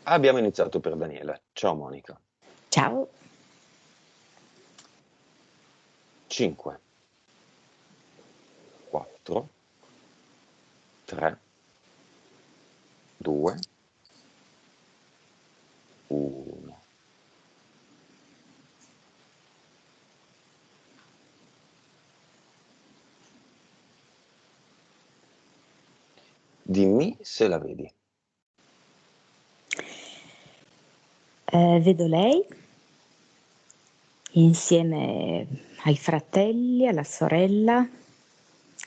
Abbiamo iniziato per Daniela. Ciao Monica. Ciao. 5, 4, 3, 2, 1. Dimmi se la vedi. Vedo lei insieme ai fratelli, alla sorella,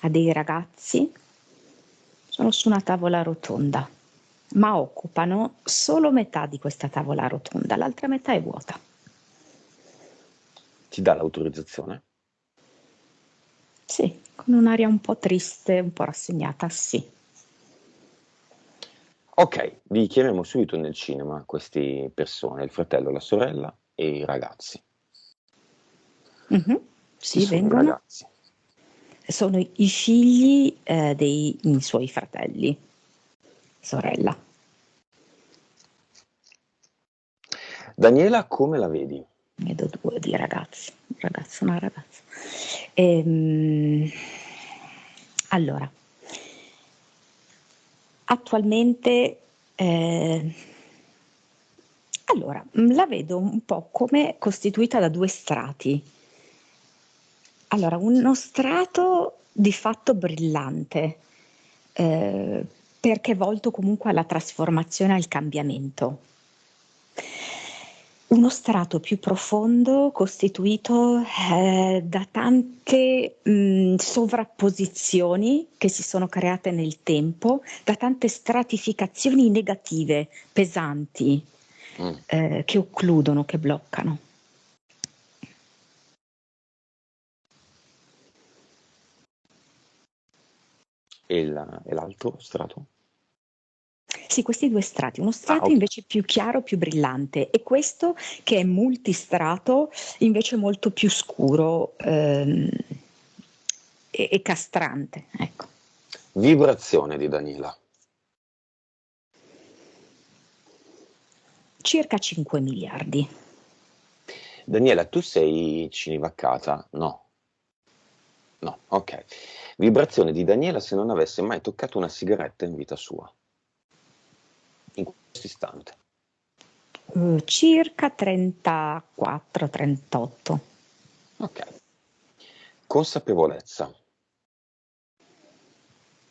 a dei ragazzi. Sono su una tavola rotonda, ma occupano solo metà di questa tavola rotonda, l'altra metà è vuota. Ti dà l'autorizzazione? Sì, con un'aria un po' triste, un po' rassegnata, sì. Ok, li chiamiamo subito nel cinema queste persone, il fratello, la sorella e i ragazzi. Mhm. Chi Sì, sono i vengono. ragazzi? Sono i figli dei suoi fratelli, sorella. Daniela, come la vedi? Vedo due di ragazzi, un ragazzo e una ragazza. Ehm, allora, attualmente la vedo un po' come costituita da due strati. Allora, uno strato di fatto brillante, perché volto comunque alla trasformazione e al cambiamento. Uno strato più profondo costituito da tante sovrapposizioni che si sono create nel tempo, da tante stratificazioni negative, pesanti, Mm. che occludono, che bloccano. E l'altro strato? Sì, questi due strati, uno Ah, strato ok. invece più chiaro, più brillante, e questo che è multistrato invece molto più scuro e castrante, ecco. Vibrazione di Daniela. Circa 5 miliardi. Daniela, tu sei cinevaccata? No. No, ok. Vibrazione di Daniela se non avesse mai toccato una sigaretta in vita sua. In questo istante. Circa 34-38. Ok. Consapevolezza.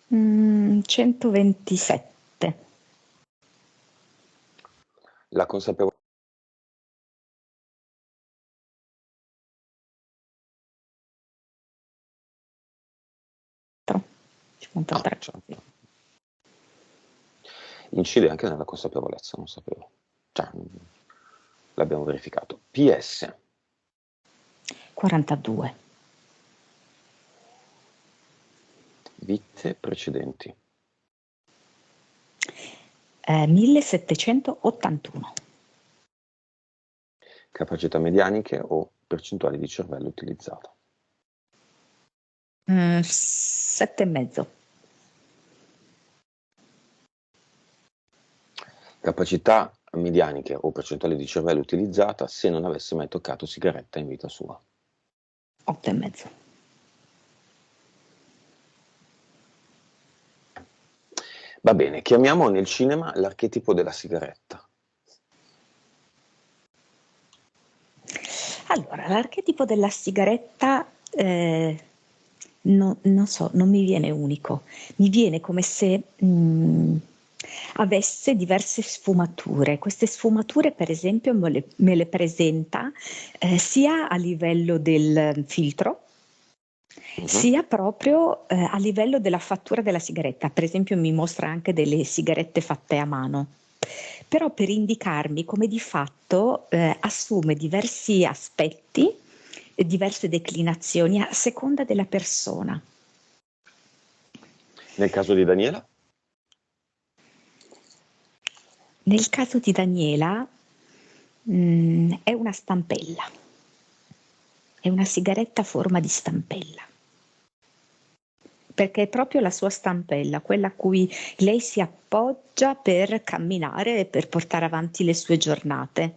127. La consapevolezza. 53. Sì. Certo. Incide anche nella consapevolezza, non sapevo. Cioè, l'abbiamo verificato. PS. 42. Vite precedenti. 1781. Capacità medianiche o percentuali di cervello utilizzata. 7,5. Capacità medianiche o percentuale di cervello utilizzata se non avesse mai toccato sigaretta in vita sua. 8,5. Va bene, chiamiamo nel cinema l'archetipo della sigaretta. Allora, l'archetipo della sigaretta, non so, non mi viene unico, mi viene come se avesse diverse sfumature. Queste sfumature, per esempio, me le presenta sia a livello del filtro, Mhm. sia proprio a livello della fattura della sigaretta. Per esempio, mi mostra anche delle sigarette fatte a mano, però per indicarmi come di fatto assume diversi aspetti e diverse declinazioni a seconda della persona. Nel caso di Daniela? Nel caso di Daniela è una stampella, è una sigaretta a forma di stampella, perché è proprio la sua stampella, quella a cui lei si appoggia per camminare e per portare avanti le sue giornate,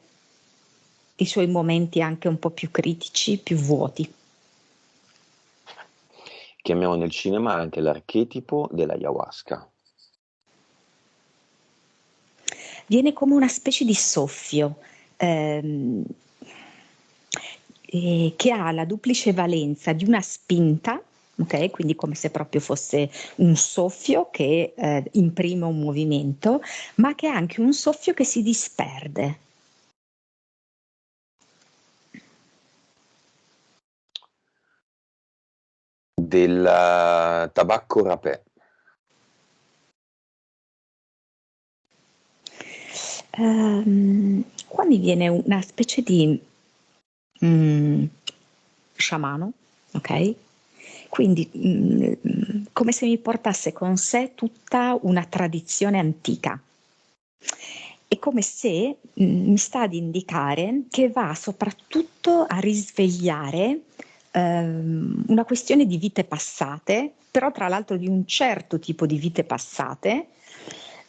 i suoi momenti anche un po' più critici, più vuoti. Chiamiamo nel cinema anche l'archetipo dell'ayahuasca. Viene come una specie di soffio che ha la duplice valenza di una spinta, ok? Quindi come se proprio fosse un soffio che imprime un movimento, ma che è anche un soffio che si disperde. Del tabacco rapè. Qua mi viene una specie di sciamano, ok? Quindi come se mi portasse con sé tutta una tradizione antica. È come se mi sta ad indicare che va soprattutto a risvegliare una questione di vite passate, però tra l'altro di un certo tipo di vite passate,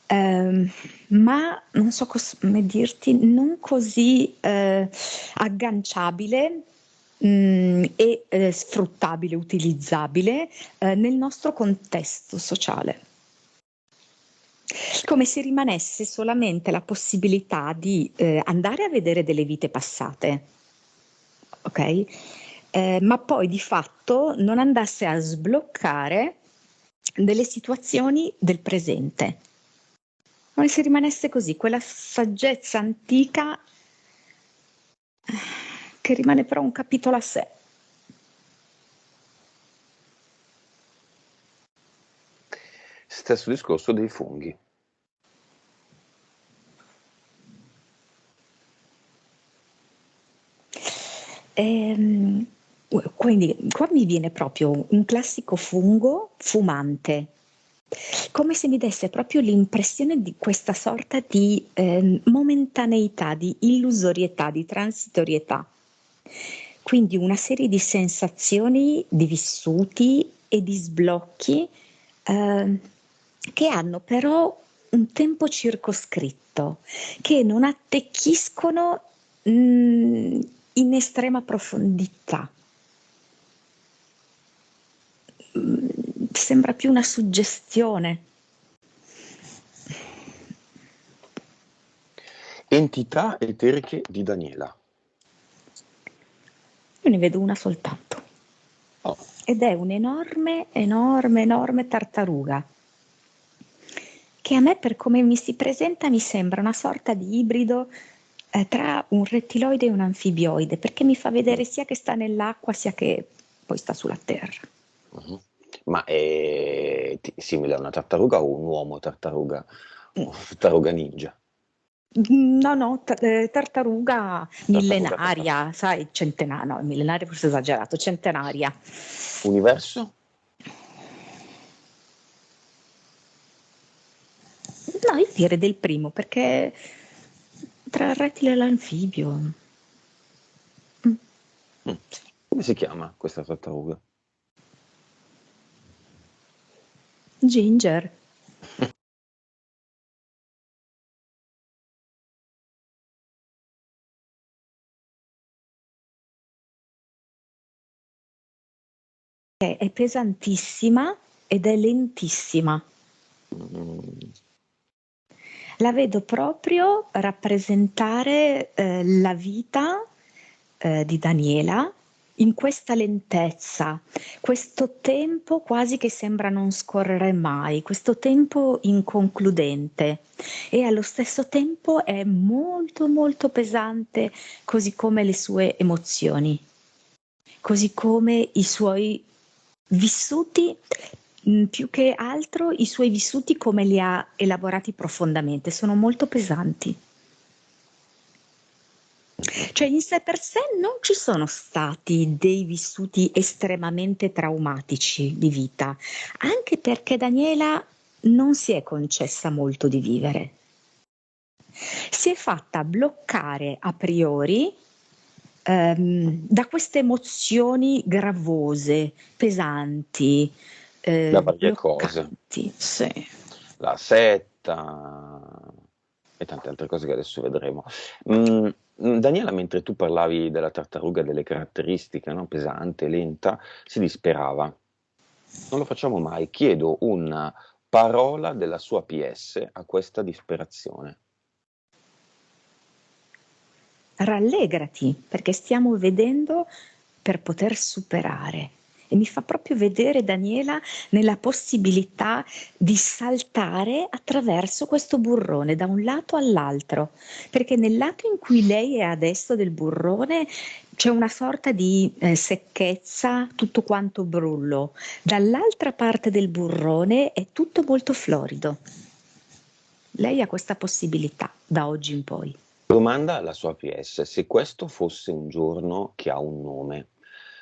ma non so come dirti, non così agganciabile e sfruttabile, utilizzabile nel nostro contesto sociale. Come se rimanesse solamente la possibilità di andare a vedere delle vite passate, ok? Ma poi di fatto non andasse a sbloccare delle situazioni del presente. Come se rimanesse così, quella saggezza antica che rimane però un capitolo a sé. Stesso discorso dei funghi. Quindi qua mi viene proprio un classico fungo fumante, come se mi desse proprio l'impressione di questa sorta di momentaneità, di illusorietà, di transitorietà. Quindi una serie di sensazioni, di vissuti e di sblocchi che hanno però un tempo circoscritto, che non attecchiscono in estrema profondità. Sembra più una suggestione. Entità eteriche di Daniela. Io ne vedo una soltanto. Oh. Ed è un'enorme, enorme, enorme tartaruga. Che a me, per come mi si presenta, mi sembra una sorta di ibrido tra un rettiloide e un anfibioide, perché mi fa vedere sia che sta nell'acqua sia che poi sta sulla terra. Uh-huh. Ma è simile a una tartaruga o un uomo tartaruga? O tartaruga ninja? No, tartaruga Tartaruga, millenaria, sai, centenaria, no, millenaria forse esagerato, centenaria. Universo? No, io direi del primo, perché tra il rettile e l'anfibio. Come si chiama questa tartaruga? Ginger. È pesantissima ed è lentissima. La vedo proprio rappresentare la vita di Daniela in questa lentezza, questo tempo quasi che sembra non scorrere mai, questo tempo inconcludente e allo stesso tempo è molto molto pesante, così come le sue emozioni, così come i suoi vissuti, più che altro i suoi vissuti come li ha elaborati profondamente, sono molto pesanti. Cioè in sé per sé non ci sono stati dei vissuti estremamente traumatici di vita, anche perché Daniela non si è concessa molto di vivere. Si è fatta bloccare a priori da queste emozioni gravose, pesanti, da varie cose, bloccanti, sì. la setta e tante altre cose che adesso vedremo. Daniela, mentre tu parlavi della tartaruga, delle caratteristiche, no? Pesante, lenta, si disperava. Non lo facciamo mai. Chiedo una parola della sua PS a questa disperazione. Rallegrati, perché stiamo vedendo per poter superare. E mi fa proprio vedere Daniela nella possibilità di saltare attraverso questo burrone da un lato all'altro, perché nel lato in cui lei è adesso del burrone c'è una sorta di secchezza, tutto quanto brullo. Dall'altra parte del burrone è tutto molto florido. Lei ha questa possibilità da oggi in poi. Domanda alla sua PS: se questo fosse un giorno che ha un nome,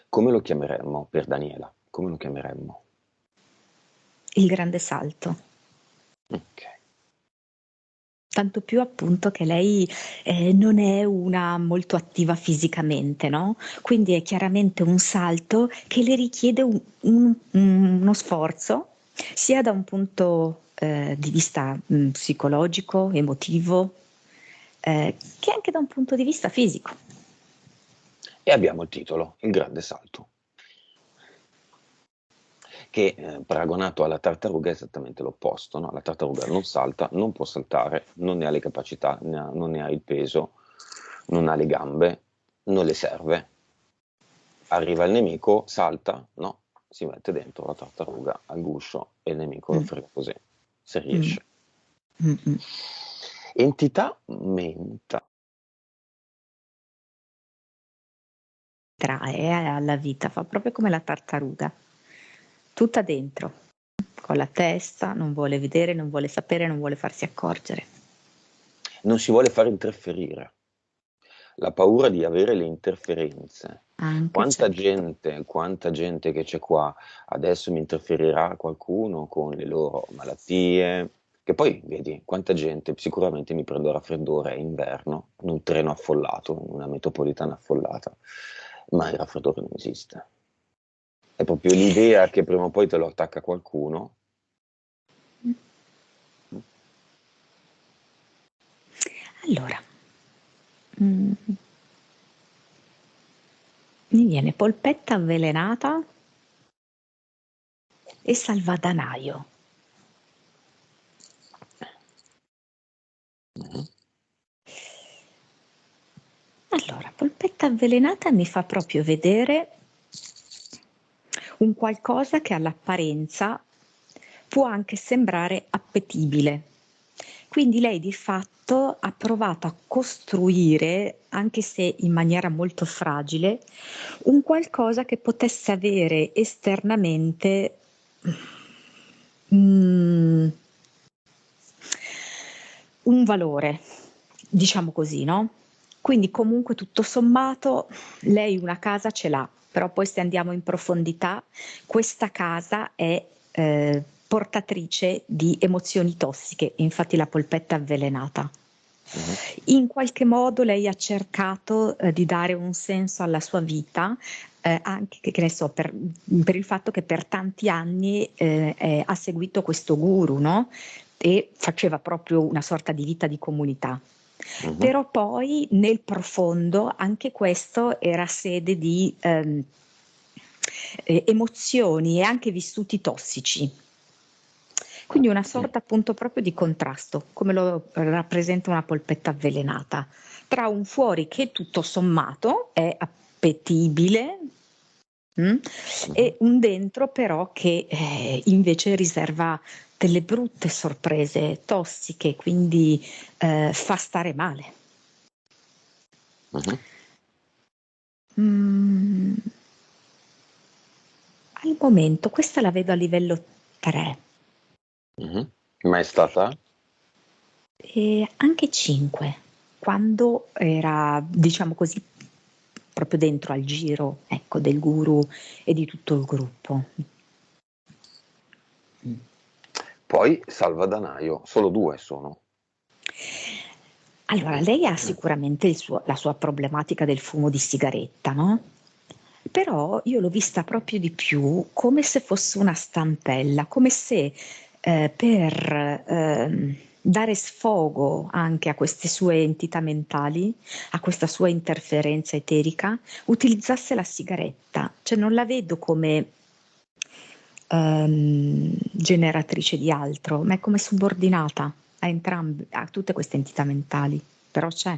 come lo chiameremmo per Daniela? Come lo chiameremmo? Il grande salto. Ok. Tanto più appunto che lei non è una molto attiva fisicamente, no? Quindi è chiaramente un salto che le richiede uno sforzo, sia da un punto di vista psicologico, emotivo, che anche da un punto di vista fisico. E abbiamo il titolo, Il grande salto, che paragonato alla tartaruga è esattamente l'opposto, no? La tartaruga non salta, non può saltare, non ne ha le capacità, non ne ha il peso, non ha le gambe, non le serve. Arriva il nemico, salta, no, si mette dentro la tartaruga al guscio e il nemico lo Mm, frega così, se mm, riesce. mm, mm. Entità menta. Trae alla vita, fa proprio come la tartaruga, tutta dentro, con la testa, non vuole vedere, non vuole sapere, non vuole farsi accorgere. Non si vuole fare interferire. La paura di avere le interferenze. Anche certo. Quanta gente che c'è qua, adesso mi interferirà qualcuno con le loro malattie, che poi vedi quanta gente sicuramente mi prendo raffreddore, è inverno, in un treno affollato, in una metropolitana affollata, ma il raffreddore non esiste. È proprio l'idea che prima o poi te lo attacca qualcuno. Allora, mm, mi viene polpetta avvelenata e salvadanaio. Mhm. Allora, polpetta avvelenata mi fa proprio vedere un qualcosa che all'apparenza può anche sembrare appetibile. Quindi lei di fatto ha provato a costruire, anche se in maniera molto fragile, un qualcosa che potesse avere esternamente mm, un valore, diciamo così, no? Quindi comunque tutto sommato lei una casa ce l'ha, però poi se andiamo in profondità, questa casa è portatrice di emozioni tossiche, infatti la polpetta avvelenata. Mhm. In qualche modo lei ha cercato di dare un senso alla sua vita, anche che ne so, per il fatto che per tanti anni ha seguito questo guru, no? E faceva proprio una sorta di vita di comunità. Mhm. Però poi nel profondo anche questo era sede di emozioni e anche vissuti tossici. Quindi una sorta appunto proprio di contrasto, come lo rappresenta una polpetta avvelenata, tra un fuori che tutto sommato è appetibile, Mhm. e un dentro però che invece riserva delle brutte sorprese tossiche, quindi fa stare male. Mhm. Mm, al momento questa la vedo a livello 3 Mhm. Ma è stata? e anche 5, quando era, diciamo così, proprio dentro al giro, ecco, del guru e di tutto il gruppo. Poi salvadanaio, solo due sono. Allora, lei ha sicuramente la sua problematica del fumo di sigaretta, no? Però io l'ho vista proprio di più come se fosse una stampella, come se per dare sfogo anche a queste sue entità mentali, a questa sua interferenza eterica, utilizzasse la sigaretta. Cioè non la vedo come generatrice di altro, ma è come subordinata a entrambi, a tutte queste entità mentali. Però c'è,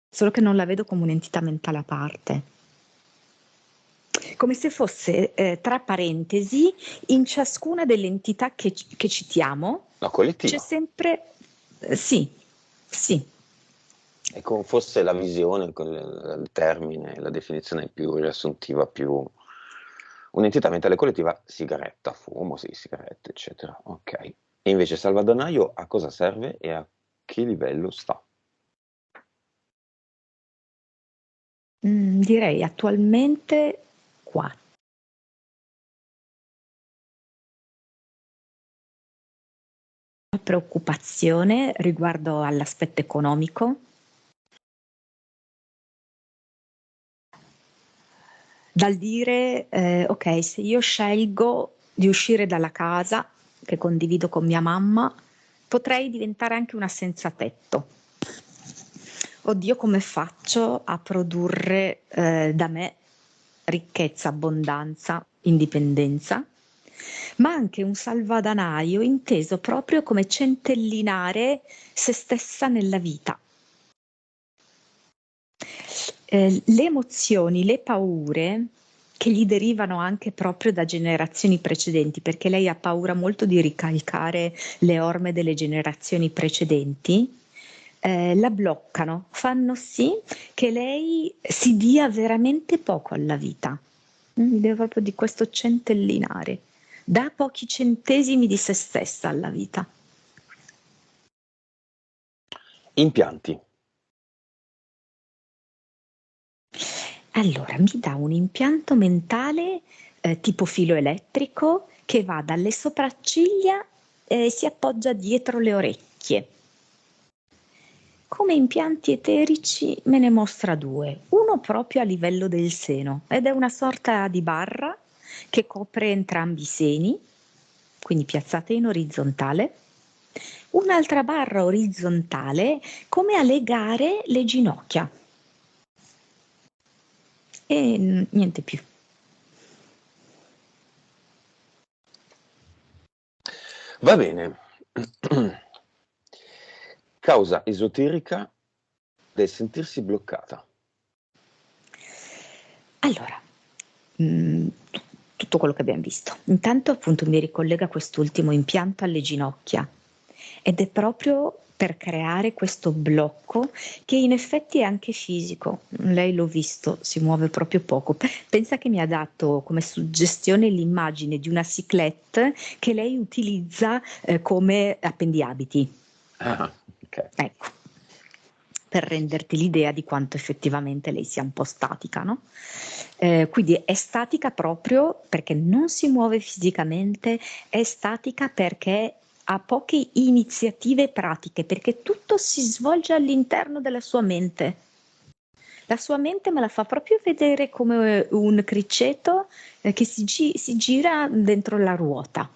solo che non la vedo come un'entità mentale a parte. Come se fosse, tra parentesi, in ciascuna delle entità che citiamo, La collettiva. c'è sempre, sì, sì. È come fosse la visione, il termine, la definizione più riassuntiva, più un'entità mentale collettiva, sigaretta, fumo, sì, sigarette, eccetera. Ok. E invece salvadanaio a cosa serve e a che livello sta? Direi attualmente 4. Preoccupazione riguardo all'aspetto economico. Dal dire, ok, se io scelgo di uscire dalla casa che condivido con mia mamma, potrei diventare anche una senza tetto. Oddio, come faccio a produrre da me ricchezza, abbondanza, indipendenza? Ma anche un salvadanaio inteso proprio come centellinare se stessa nella vita. Le emozioni, le paure che gli derivano anche proprio da generazioni precedenti, perché lei ha paura molto di ricalcare le orme delle generazioni precedenti, la bloccano, fanno sì che lei si dia veramente poco alla vita. Deve proprio di questo centellinare, dà pochi centesimi di se stessa alla vita. Impianti. Allora, mi dà un impianto mentale tipo filo elettrico che va dalle sopracciglia e si appoggia dietro le orecchie. Come impianti eterici me ne mostra 2, uno proprio a livello del seno ed è una sorta di barra che copre entrambi i seni, quindi piazzata in orizzontale, un'altra barra orizzontale come a legare le ginocchia. E niente più. Va bene. Causa esoterica del sentirsi bloccata. Allora, tutto quello che abbiamo visto. Intanto appunto mi ricollega quest'ultimo impianto alle ginocchia ed è proprio per creare questo blocco che in effetti è anche fisico. Lei l'ho visto, si muove proprio poco. Pensa che mi ha dato come suggestione l'immagine di una cyclette che lei utilizza come appendiabiti. Ah, ok. Ecco, per renderti l'idea di quanto effettivamente lei sia un po' statica, no? Quindi è statica proprio perché non si muove fisicamente, è statica perché ha poche iniziative pratiche, perché tutto si svolge all'interno della sua mente. La sua mente me la fa proprio vedere come un criceto che si gira dentro la ruota.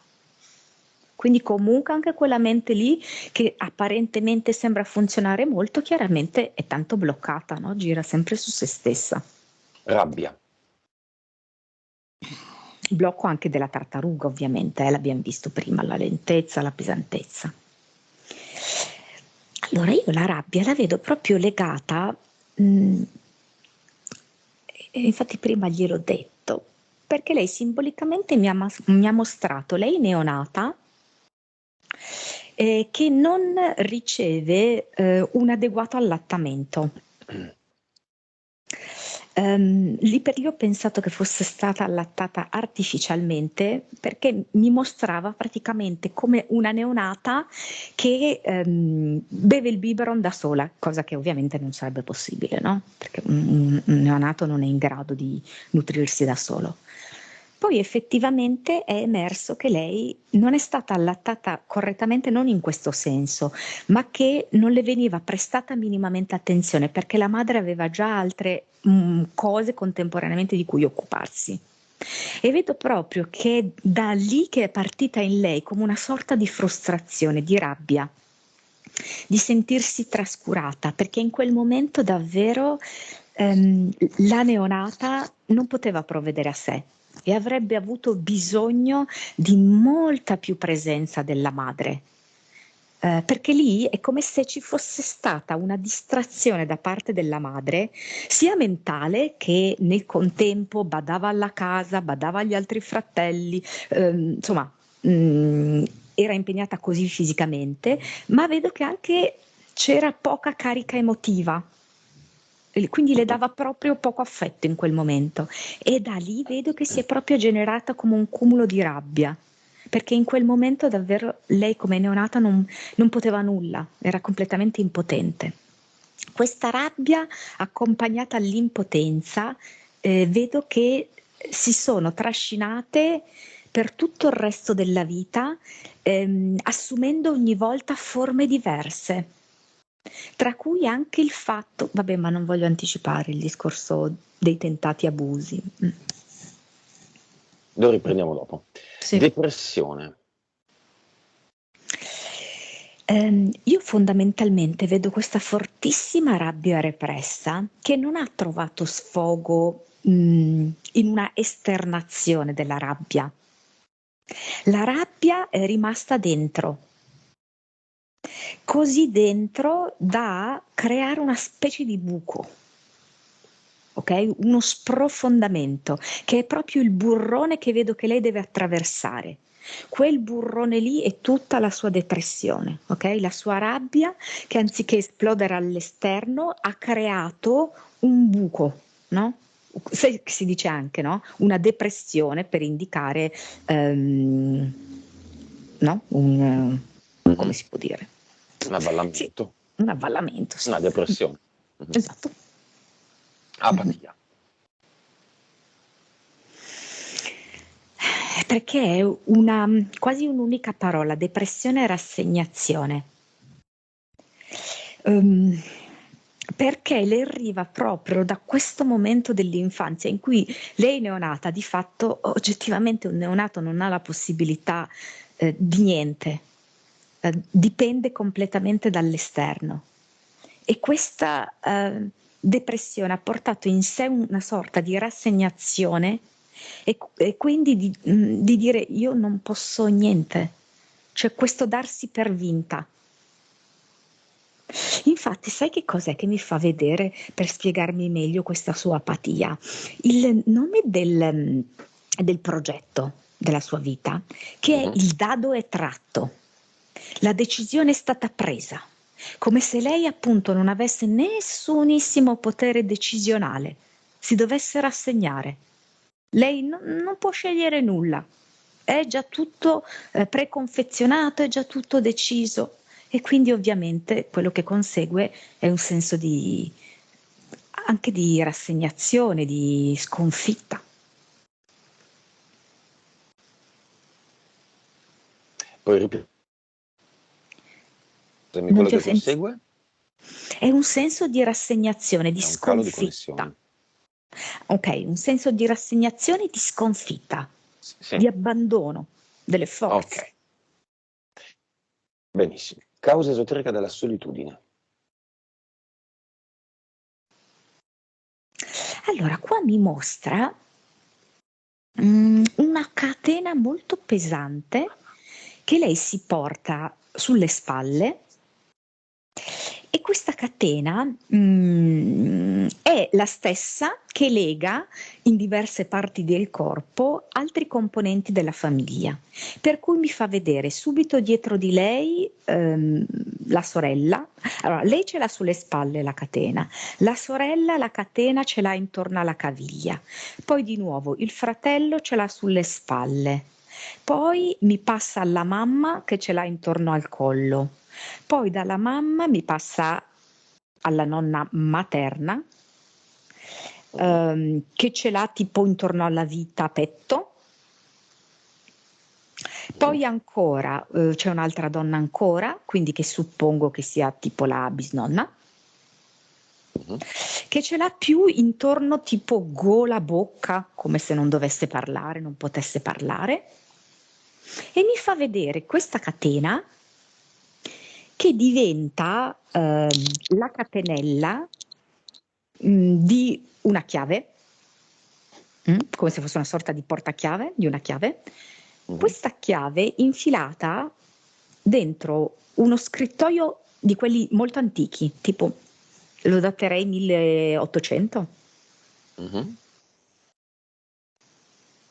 Quindi comunque anche quella mente lì che apparentemente sembra funzionare molto, chiaramente è tanto bloccata, no? Gira sempre su se stessa. Rabbia. Blocco anche della tartaruga, ovviamente, l'abbiamo visto prima, la lentezza, la pesantezza. Allora io la rabbia la vedo proprio legata, e infatti prima gliel'ho detto, perché lei simbolicamente mi ha mostrato lei neonata che non riceve un adeguato allattamento. Lì per lì ho pensato che fosse stata allattata artificialmente perché mi mostrava praticamente come una neonata che beve il biberon da sola, cosa che ovviamente non sarebbe possibile, no? Perché un neonato non è in grado di nutrirsi da solo. Poi effettivamente è emerso che lei non è stata allattata correttamente, non in questo senso, ma che non le veniva prestata minimamente attenzione perché la madre aveva già altre cose contemporaneamente di cui occuparsi. E vedo proprio che è da lì che è partita in lei come una sorta di frustrazione, di rabbia, di sentirsi trascurata, perché in quel momento davvero la neonata non poteva provvedere a sé e avrebbe avuto bisogno di molta più presenza della madre. Perché lì è come se ci fosse stata una distrazione da parte della madre, sia mentale che nel contempo badava alla casa, badava agli altri fratelli, insomma, era impegnata così fisicamente, ma vedo che anche c'era poca carica emotiva. Quindi le dava proprio poco affetto in quel momento e da lì vedo che si è proprio generata come un cumulo di rabbia, perché in quel momento davvero lei come neonata non poteva nulla, era completamente impotente. Questa rabbia accompagnata all'impotenza, vedo che si sono trascinate per tutto il resto della vita, assumendo ogni volta forme diverse. Tra cui anche il fatto, vabbè, ma non voglio anticipare il discorso dei tentati abusi. Lo riprendiamo dopo. Sì. Depressione. Io fondamentalmente vedo questa fortissima rabbia repressa che non ha trovato sfogo in una esternazione della rabbia. La rabbia è rimasta dentro, così dentro da creare una specie di buco, ok? Uno sprofondamento, che è proprio il burrone che vedo che lei deve attraversare. Quel burrone lì è tutta la sua depressione, ok? La sua rabbia che anziché esplodere all'esterno ha creato un buco, no? Si dice anche, no? Una depressione per indicare, no? Come si può dire? Un avvallamento. Sì, un avvallamento, sì. Una depressione. Esatto. Apatia. Perché è quasi un'unica parola, depressione e rassegnazione. Perché lei arriva proprio da questo momento dell'infanzia in cui lei neonata, di fatto, oggettivamente un neonato non ha la possibilità di niente, dipende completamente dall'esterno. E questa depressione ha portato in sé una sorta di rassegnazione e quindi di dire io non posso niente, cioè questo darsi per vinta. Infatti, sai che cos'è che mi fa vedere, per spiegarmi meglio questa sua apatia? Il nome del progetto della sua vita, che è il dado è tratto. La decisione è stata presa, come se lei appunto non avesse nessunissimo potere decisionale, si dovesse rassegnare. Lei non può scegliere nulla, è già tutto preconfezionato, è già tutto deciso e quindi ovviamente quello che consegue è un senso anche di rassegnazione, di sconfitta. Poi ripeto, Non quello ti ho che consegue È un senso di rassegnazione, di è un calo di sconfitta. connessione. Ok, un senso di rassegnazione e di sconfitta, Sì. di abbandono delle forze. Ok, benissimo. Causa esoterica della solitudine. Allora, qua mi mostra una catena molto pesante che lei si porta sulle spalle e questa catena è la stessa che lega in diverse parti del corpo altri componenti della famiglia, per cui mi fa vedere subito dietro di lei la sorella. Allora, lei ce l'ha sulle spalle la catena, la sorella la catena ce l'ha intorno alla caviglia, poi di nuovo il fratello ce l'ha sulle spalle, poi mi passa alla mamma che ce l'ha intorno al collo, poi dalla mamma mi passa alla nonna materna che ce l'ha tipo intorno alla vita a petto, Poi ancora c'è un'altra donna ancora, quindi che suppongo che sia tipo la bisnonna, che ce l'ha più intorno tipo gola bocca, come se non dovesse parlare, non potesse parlare, e mi fa vedere questa catena che diventa la catenella di una chiave, come se fosse una sorta di portachiave di una chiave. Questa chiave infilata dentro uno scrittoio di quelli molto antichi, tipo lo daterei 1800.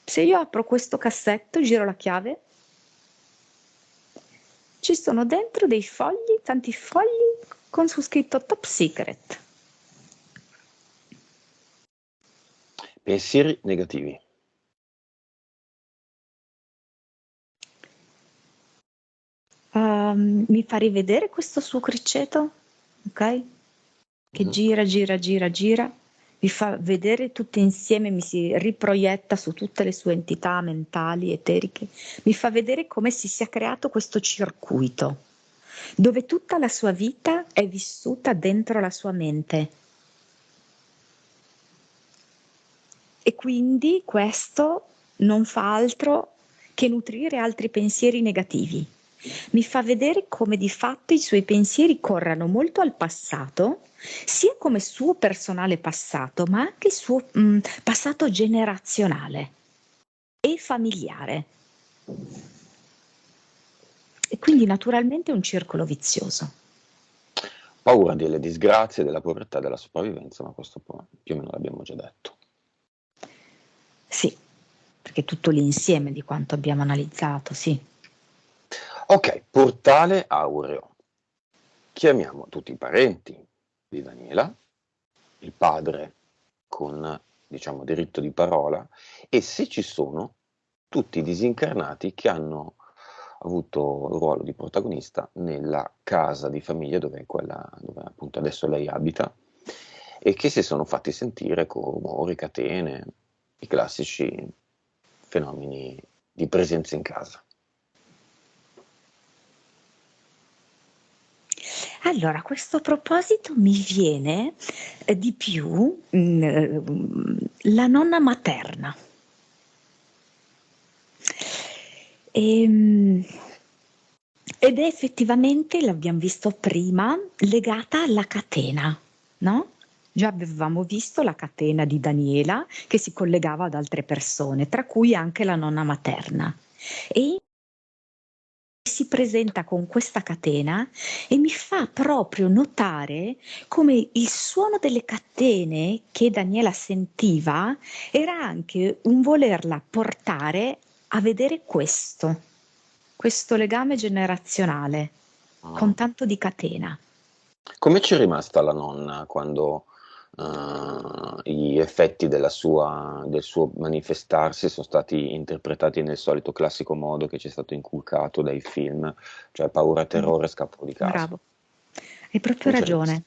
Se io apro questo cassetto, giro la chiave, ci sono dentro dei fogli, tanti fogli con su scritto Top Secret. Pensieri negativi. Mi fa rivedere questo suo criceto, ok? Che gira, mi fa vedere tutte insieme, mi si riproietta su tutte le sue entità mentali, eteriche, mi fa vedere come si sia creato questo circuito, dove tutta la sua vita è vissuta dentro la sua mente. E quindi questo non fa altro che nutrire altri pensieri negativi. Mi fa vedere come di fatto i suoi pensieri corrano molto al passato, sia come suo personale passato, ma anche il suo passato generazionale e familiare. E quindi naturalmente è un circolo vizioso. Paura delle disgrazie, della povertà, della sopravvivenza, ma questo più o meno l'abbiamo già detto. Sì, perché tutto l'insieme di quanto abbiamo analizzato, sì. Ok, portale aureo. Chiamiamo tutti i parenti di Daniela, il padre con, diciamo, diritto di parola, e se ci sono, tutti i disincarnati che hanno avuto il ruolo di protagonista nella casa di famiglia dove appunto adesso lei abita e che si sono fatti sentire con rumori, catene, i classici fenomeni di presenza in casa. Allora, a questo proposito mi viene di più la nonna materna. Ed è effettivamente, l'abbiamo visto prima, legata alla catena, no? Già avevamo visto la catena di Daniela che si collegava ad altre persone, tra cui anche la nonna materna. E si presenta con questa catena e mi fa proprio notare come il suono delle catene che Daniela sentiva era anche un volerla portare a vedere questo legame generazionale con tanto di catena. Come c'è rimasta la nonna quando gli effetti del suo manifestarsi sono stati interpretati nel solito classico modo che ci è stato inculcato dai film, cioè paura, terrore, scappo di casa? Bravo, hai proprio Come c'è rimasta? ragione.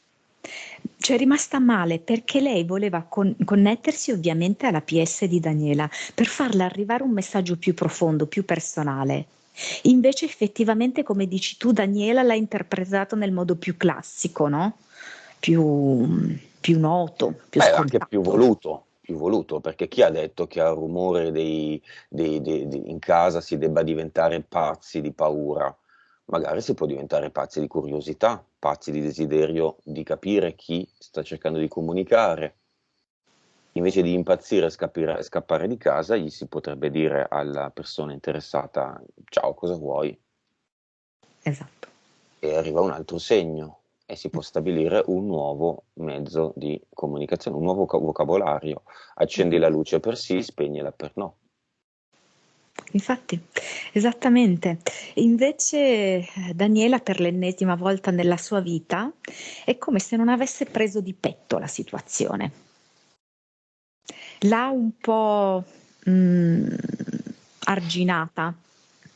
C'è rimasta male perché lei voleva connettersi ovviamente alla PS di Daniela per farle arrivare un messaggio più profondo, più personale. Invece effettivamente, come dici tu, Daniela l'ha interpretato nel modo più classico, no? Più noto, più Beh, anche scontato. più voluto, perché chi ha detto che al rumore in casa si debba diventare pazzi di paura? Magari si può diventare pazzi di curiosità, pazzi di desiderio di capire chi sta cercando di comunicare. Invece di impazzire e scappare di casa, gli si potrebbe dire alla persona interessata: ciao, cosa vuoi? Esatto. E arriva un altro segno e si può stabilire un nuovo mezzo di comunicazione, un nuovo vocabolario. Accendi la luce per sì, spegnila per no. Infatti, esattamente. Invece Daniela per l'ennesima volta nella sua vita è come se non avesse preso di petto la situazione. L'ha un po' arginata.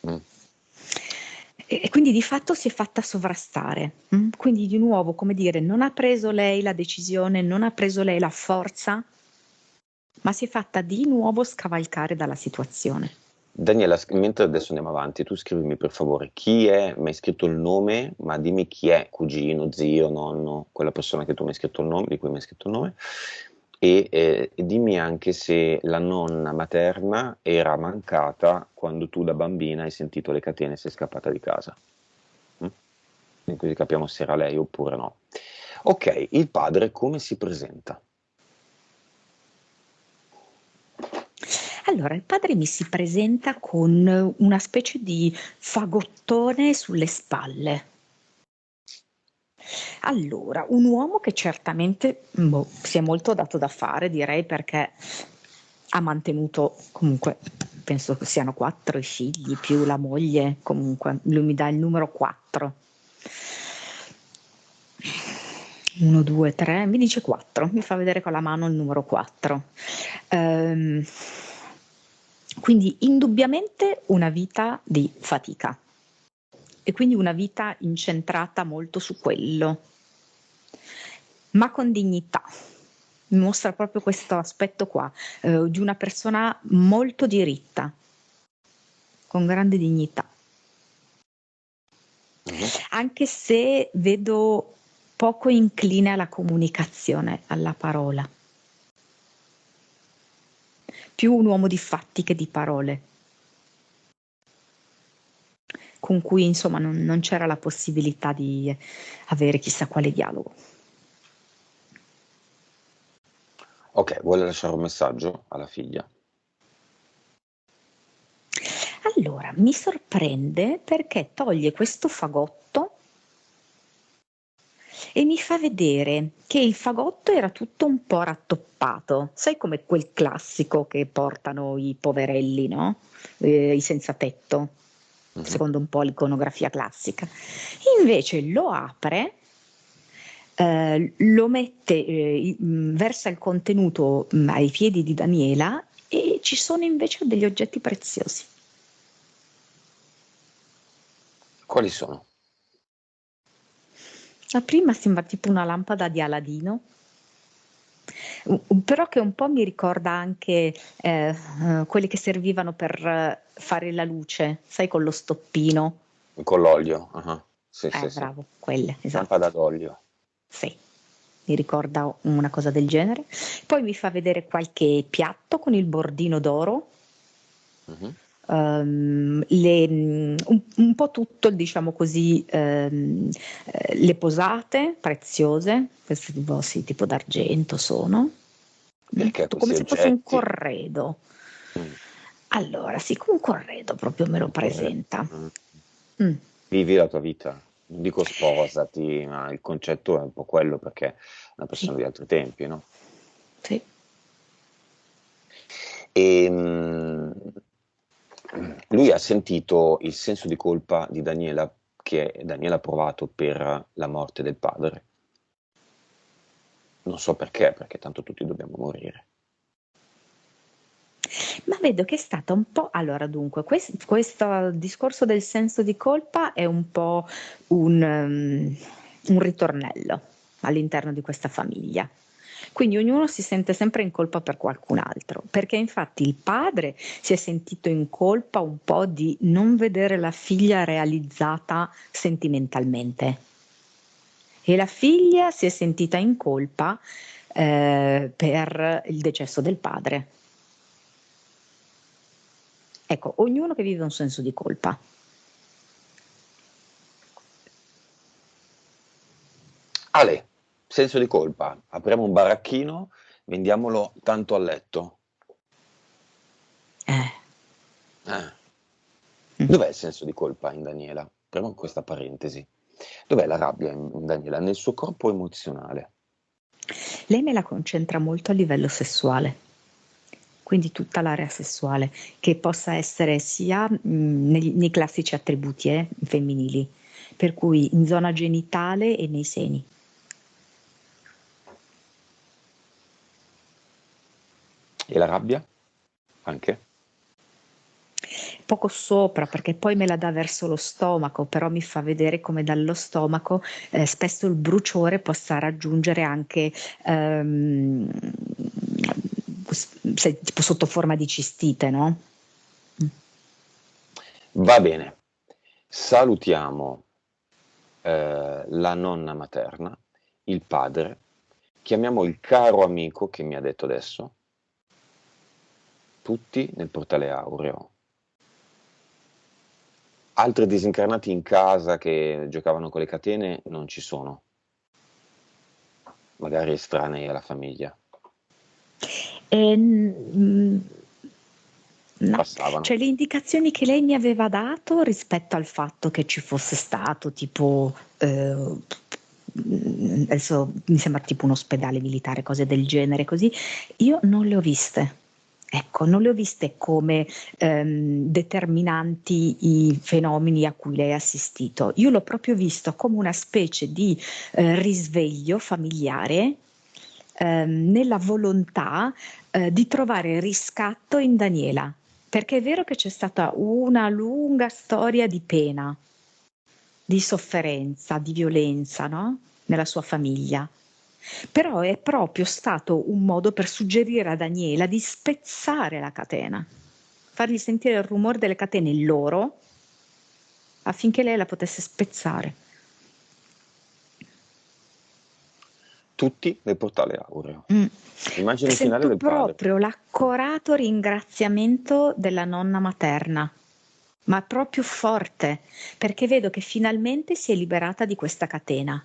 Mm. E quindi di fatto si è fatta sovrastare. Quindi di nuovo, come dire, non ha preso lei la decisione, non ha preso lei la forza, ma si è fatta di nuovo scavalcare dalla situazione. Daniela, mentre adesso andiamo avanti, tu scrivimi per favore chi è, mi hai scritto il nome, ma dimmi chi è, cugino, zio, nonno, quella persona che tu mi hai scritto il nome, di cui mi hai scritto il nome, e dimmi anche se la nonna materna era mancata quando tu da bambina hai sentito le catene e sei scappata di casa. Mm? Quindi così capiamo se era lei oppure no. Ok, il padre come si presenta? Allora, il padre mi si presenta con una specie di fagottone sulle spalle. Allora, un uomo che certamente si è molto dato da fare, direi, perché ha mantenuto comunque, penso che siano 4 i figli più la moglie, comunque lui mi dà il numero 4. 1, 2, 3, mi dice 4, mi fa vedere con la mano il numero 4. Quindi indubbiamente una vita di fatica e quindi una vita incentrata molto su quello, ma con dignità. Mi mostra proprio questo aspetto qua, di una persona molto diritta, con grande dignità. Mhm. Anche se vedo poco incline alla comunicazione, alla parola. Più un uomo di fatti che di parole, con cui insomma non c'era la possibilità di avere chissà quale dialogo. Ok, vuole lasciare un messaggio alla figlia? Allora, mi sorprende perché toglie questo fagotto e mi fa vedere che il fagotto era tutto un po' rattoppato, sai come quel classico che portano i poverelli, no? I senza tetto, Mhm. secondo un po' l'iconografia classica. Invece lo apre, lo mette, versa il contenuto ai piedi di Daniela e ci sono invece degli oggetti preziosi. Quali sono? La prima sembra tipo una lampada di Aladino, però che un po' mi ricorda anche quelli che servivano per fare la luce, sai, con lo stoppino. Con l'olio? Ah, sì, sì, sì. Bravo, quelle, Lampada esatto. d'olio. Sì, mi ricorda una cosa del genere. Poi mi fa vedere qualche piatto con il bordino d'oro. Mhm. Un po' tutto, diciamo così, le posate preziose, queste tipo, sì, tipo d'argento sono, Perché come questi se fosse un oggetti? corredo. Mm, Allora, sì, come un corredo proprio me lo un corredo. presenta. Mm. Mm, Vivi la tua vita. Non dico sposati, ma il concetto è un po' quello perché è una sì, persona di altri tempi, no? sì. E, lui ha sentito il senso di colpa di Daniela che Daniela ha provato per la morte del padre. Non so perché tanto tutti dobbiamo morire. Ma vedo che è stata un po'. Allora, dunque, questo discorso del senso di colpa è un po' un ritornello all'interno di questa famiglia. Quindi ognuno si sente sempre in colpa per qualcun altro, perché infatti il padre si è sentito in colpa un po' di non vedere la figlia realizzata sentimentalmente e la figlia si è sentita in colpa per il decesso del padre. Ecco, ognuno che vive un senso di colpa. Ale, senso di colpa. Apriamo un baracchino, vendiamolo tanto a letto. Eh. Eh. Mm. Dov'è il senso di colpa in Daniela? Apriamo questa parentesi. Dov'è la rabbia in Daniela? Nel suo corpo emozionale. Lei me la concentra molto a livello sessuale, quindi tutta l'area sessuale, che possa essere sia nei classici attributi femminili, per cui in zona genitale e nei seni. E la rabbia? Anche? Poco sopra, perché poi me la dà verso lo stomaco, però mi fa vedere come dallo stomaco spesso il bruciore possa raggiungere anche tipo sotto forma di cistite, no? Va bene, salutiamo la nonna materna, il padre, chiamiamo il caro amico che mi ha detto adesso, tutti nel portale aureo. Altri disincarnati in casa che giocavano con le catene non ci sono, magari estranei alla famiglia, Mm, no, passavano. cioè le indicazioni che lei mi aveva dato rispetto al fatto che ci fosse stato tipo, adesso mi sembra tipo un ospedale militare, cose del genere, così, io non le ho viste. Ecco, non le ho viste come determinanti i fenomeni a cui lei ha assistito. Io l'ho proprio visto come una specie di risveglio familiare nella volontà di trovare riscatto in Daniela, perché è vero che c'è stata una lunga storia di pena, di sofferenza, di violenza, no? Nella sua famiglia. Però è proprio stato un modo per suggerire a Daniela di spezzare la catena, fargli sentire il rumore delle catene loro affinché lei la potesse spezzare. Tutti nel portale aureo. Mm. Immagine finale Sento del padre. proprio l'accorato ringraziamento della nonna materna, ma proprio forte, perché vedo che finalmente si è liberata di questa catena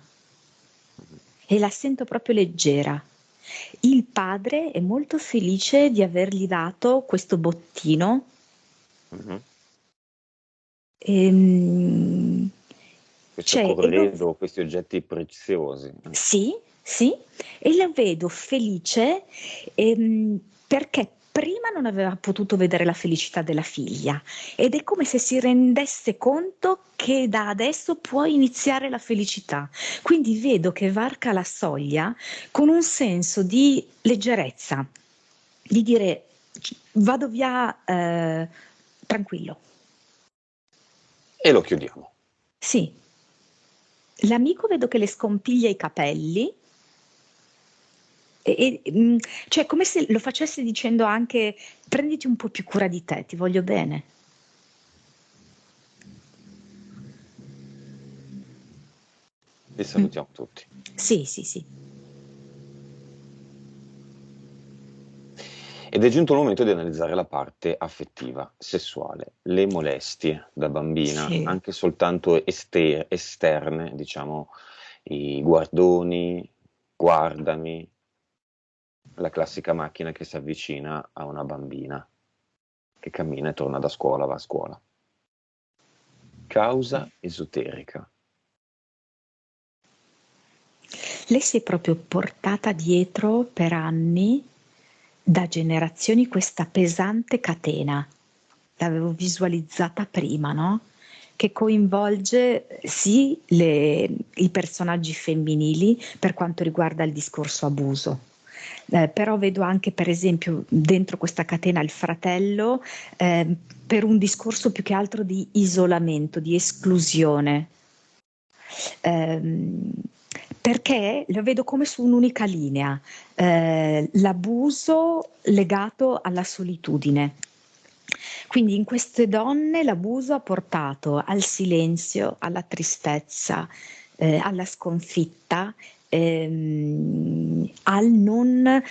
e la sento proprio leggera. Il padre è molto felice di avergli dato questo bottino. Mhm. Ehm, Questo cioè, e lo, corredo, questi oggetti preziosi. sì, sì, e la vedo felice perché prima non aveva potuto vedere la felicità della figlia ed è come se si rendesse conto che da adesso può iniziare la felicità. Quindi vedo che varca la soglia con un senso di leggerezza, di dire vado via tranquillo. E lo chiudiamo. Sì, l'amico vedo che le scompiglia i capelli. Cioè come se lo facesse dicendo anche prenditi un po' più cura di te, ti voglio bene. Li Mm. salutiamo tutti. Sì, sì, sì. Ed è giunto il momento di analizzare la parte affettiva, sessuale, le molestie da bambina, Sì. anche soltanto esterne, diciamo, i guardoni, guardami, la classica macchina che si avvicina a una bambina che cammina e torna da scuola, va a scuola. Causa esoterica. Lei si è proprio portata dietro per anni, da generazioni, questa pesante catena. L'avevo visualizzata prima, no? Che coinvolge sì i personaggi femminili per quanto riguarda il discorso abuso. Però vedo anche, per esempio, dentro questa catena il fratello per un discorso più che altro di isolamento, di esclusione. Ehm, perché lo vedo come su un'unica linea, l'abuso legato alla solitudine. Quindi in queste donne l'abuso ha portato al silenzio, alla tristezza, alla sconfitta, al non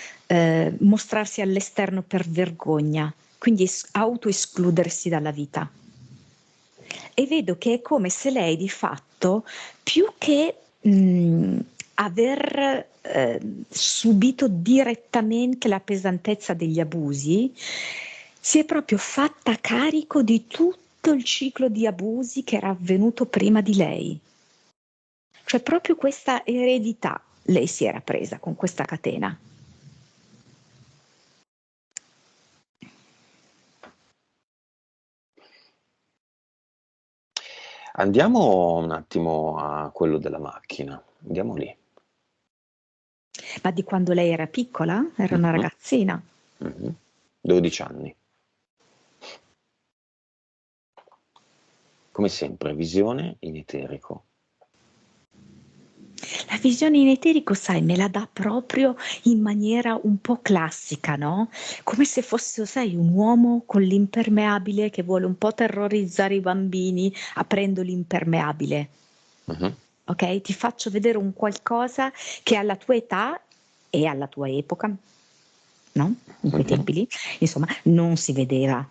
mostrarsi all'esterno per vergogna, quindi autoescludersi dalla vita. E vedo che è come se lei di fatto, più che aver subito direttamente la pesantezza degli abusi, si è proprio fatta carico di tutto il ciclo di abusi che era avvenuto prima di lei. Cioè proprio questa eredità lei si era presa con questa catena. Andiamo un attimo a quello della macchina. Andiamo lì. Ma di quando lei era piccola? Era una Mhm, ragazzina. mhm. 12 anni. Come sempre, visione in eterico. La visione in eterico, sai, me la dà proprio in maniera un po' classica, no? Come se fosse, sai, un uomo con l'impermeabile che vuole un po' terrorizzare i bambini aprendo l'impermeabile. Mhm. Ok? Ti faccio vedere un qualcosa che alla tua età e alla tua epoca, no? In quei Mhm. tempi lì, insomma, non si vedeva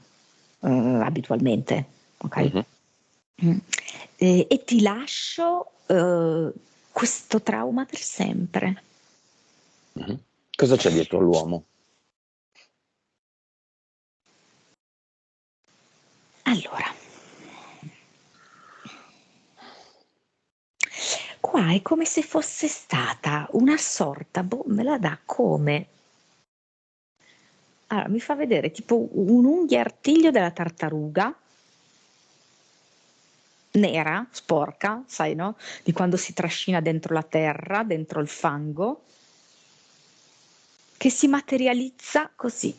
abitualmente, ok? Mhm. Mm. E ti lascio questo trauma per sempre. Mhm. Cosa c'è dietro l'uomo? Allora, qua è come se fosse stata una sorta, boh, me la dà come? Allora, mi fa vedere tipo un'unghia artiglio della tartaruga, nera, sporca, sai, no? Di quando si trascina dentro la terra, dentro il fango, che si materializza così.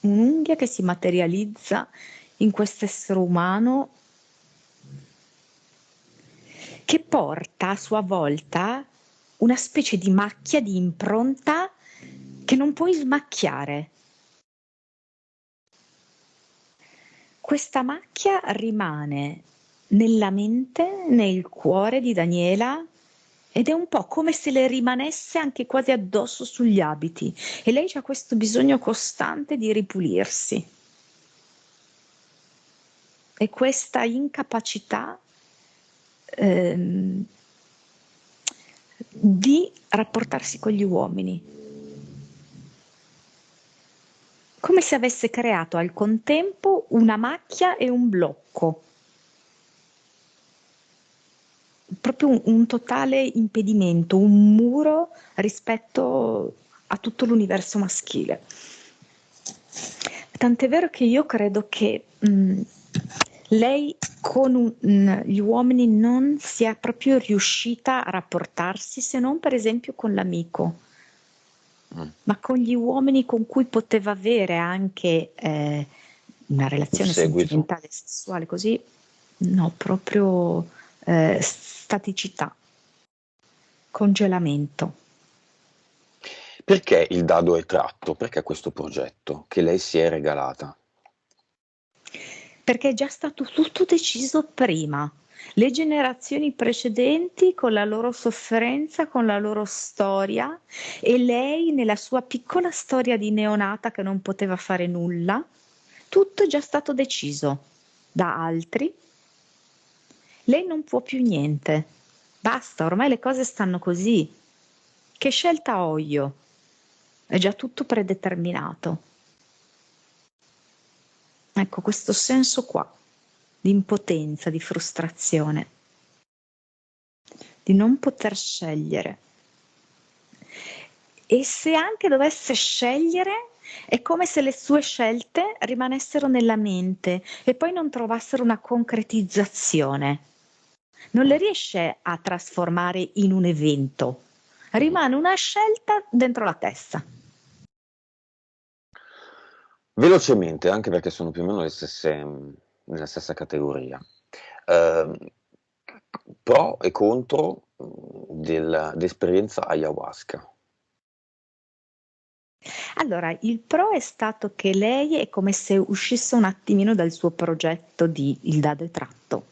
Un'unghia che si materializza in questo essere umano che porta a sua volta una specie di macchia, di impronta che non puoi smacchiare. Questa macchia rimane nella mente, nel cuore di Daniela ed è un po' come se le rimanesse anche quasi addosso sugli abiti e lei ha questo bisogno costante di ripulirsi e questa incapacità ehm, di rapportarsi con gli uomini, come se avesse creato al contempo una macchia e un blocco, proprio un totale impedimento, un muro rispetto a tutto l'universo maschile. Tant'è vero che io credo che lei con gli uomini non sia proprio riuscita a rapportarsi, se non per esempio con l'amico, Mm. ma con gli uomini con cui poteva avere anche una Un relazione seguito. sentimentale, sessuale, così, no, proprio staticità, congelamento. Perché il dado è tratto? Perché questo progetto che lei si è regalata? Perché è già stato tutto deciso prima. Le generazioni precedenti con la loro sofferenza, con la loro storia e lei nella sua piccola storia di neonata che non poteva fare nulla, tutto è già stato deciso da altri. Lei non può più niente. Basta, ormai le cose stanno così. Che scelta ho io? È già tutto predeterminato. Ecco, questo senso qua di impotenza, di frustrazione, di non poter scegliere. E se anche dovesse scegliere, è come se le sue scelte rimanessero nella mente e poi non trovassero una concretizzazione. Non le riesce a trasformare in un evento, Mhm. rimane una scelta dentro la testa. Velocemente, anche perché sono più o meno nella stessa categoria. Ehm, Pro e contro dell'esperienza ayahuasca. Allora, il pro è stato che lei è come se uscisse un attimino dal suo progetto di Il dado è tratto,